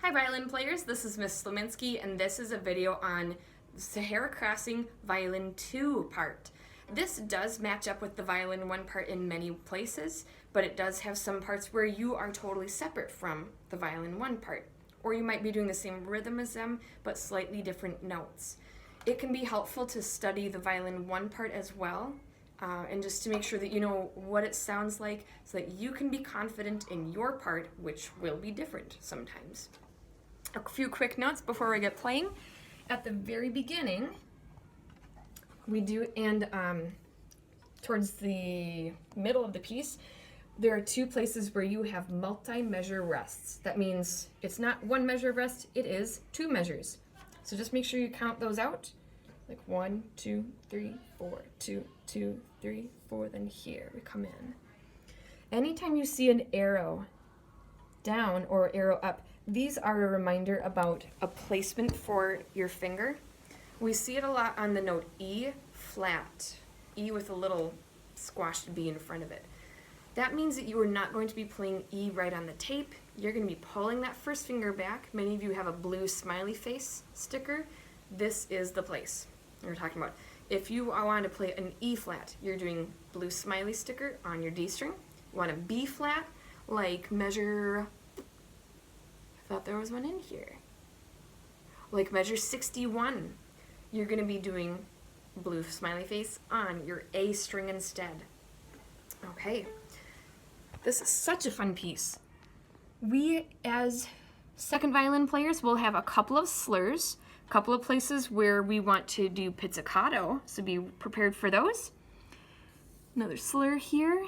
Hi violin players, this is Miss Slominski and this is a video on Sahara Crossing Violin 2 part. This does match up with the Violin 1 part in many places, but it does have some parts where you are totally separate from the Violin 1 part. Or you might be doing the same rhythm as them, but slightly different notes. It can be helpful to study the Violin 1 part as well, and just to make sure that you know what it sounds like so that you can be confident in your part, which will be different sometimes. A few quick notes before we get playing. At the very beginning, we do, and towards the middle of the piece, there are two places where you have multi-measure rests. That means it's not one measure of rest, it is two measures. So just make sure you count those out. Like 1, 2, 3, 4, 2, 2, 3, 4, then here we come in. Anytime you see an arrow down or arrow up, these are a reminder about a placement for your finger. We see it a lot on the note E flat, E with a little squashed B in front of it. That means that you are not going to be playing E right on the tape. You're going to be pulling that first finger back. Many of you have a blue smiley face sticker. This is the place we're talking about. If you want to play an E flat, you're doing blue smiley sticker on your D string. You want a B flat, like measure, I thought there was one in here, like measure 61. You're going to be doing blue smiley face on your A string instead. Okay, this is such a fun piece. We, as second violin players, will have a couple of slurs, a couple of places where we want to do pizzicato, so be prepared for those. Another slur here.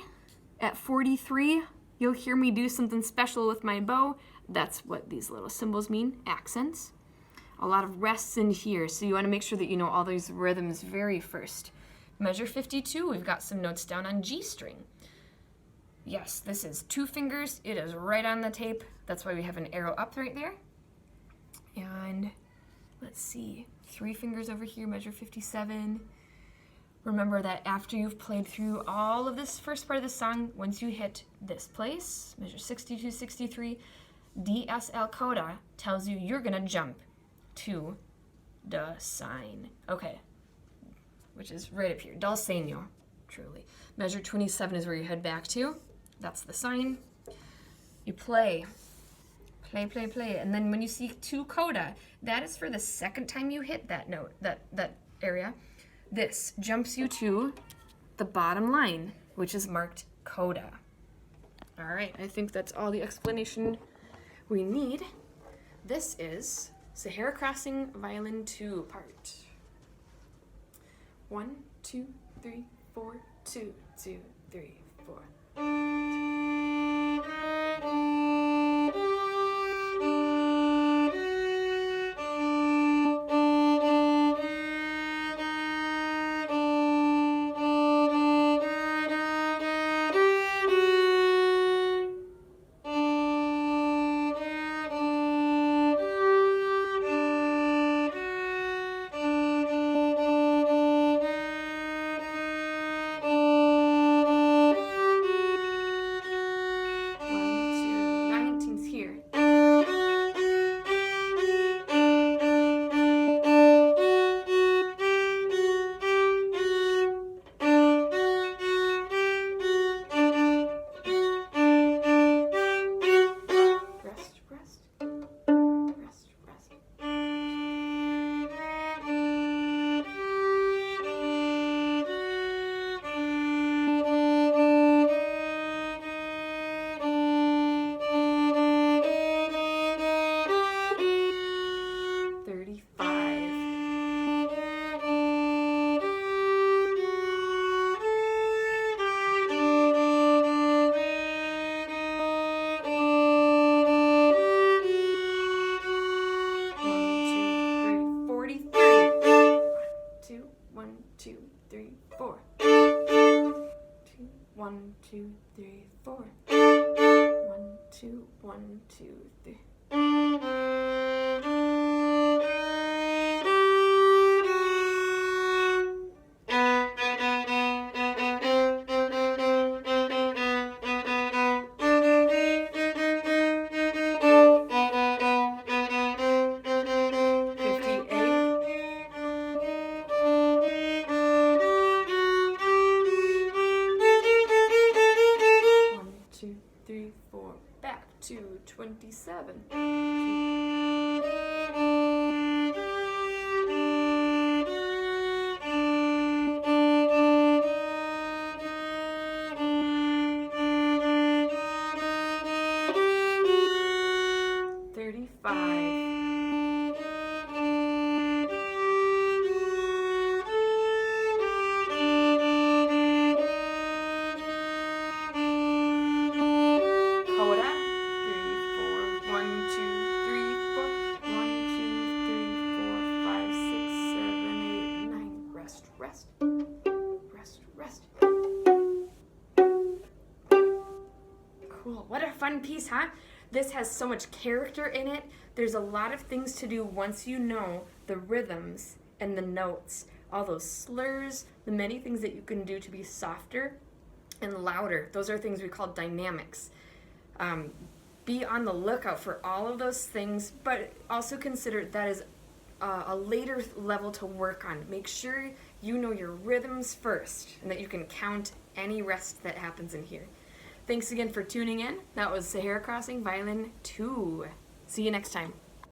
At 43, you'll hear me do something special with my bow. That's what these little symbols mean, accents. A lot of rests in here, so you want to make sure that you know all these rhythms very first. Measure 52, we've got some notes down on G string. Yes, this is two fingers. It is right on the tape. That's why we have an arrow up right there. And let's see, 3 fingers over here, measure 57. Remember that after you've played through all of this first part of the song, once you hit this place, measure 62, 63, DSL coda tells you you're gonna jump to the sign. Okay, which is right up here, dal segno, truly. Measure 27 is where you head back to. That's the sign. You play, play, play, play, and then when you see 2 coda, that is for the second time you hit that note, that area. This jumps you to the bottom line, which is marked coda. All right, I think that's all the explanation we need. This is Sahara Crossing Violin 2 part. 1, 2, 3, 4, 2, 2, 3, 4. One, two, three, four. 1, 2, 1, 2, 3. 57. Rest. Cool. What a fun piece, huh? This has so much character in it. There's a lot of things to do once you know the rhythms and the notes, all those slurs, the many things that you can do to be softer and louder. Those are things we call dynamics. Be on the lookout for all of those things, but also consider that is a later level to work on. Make sure you know your rhythms first and that you can count any rest that happens in here. Thanks again for tuning in. That was Sahara Crossing Violin 2. See you next time.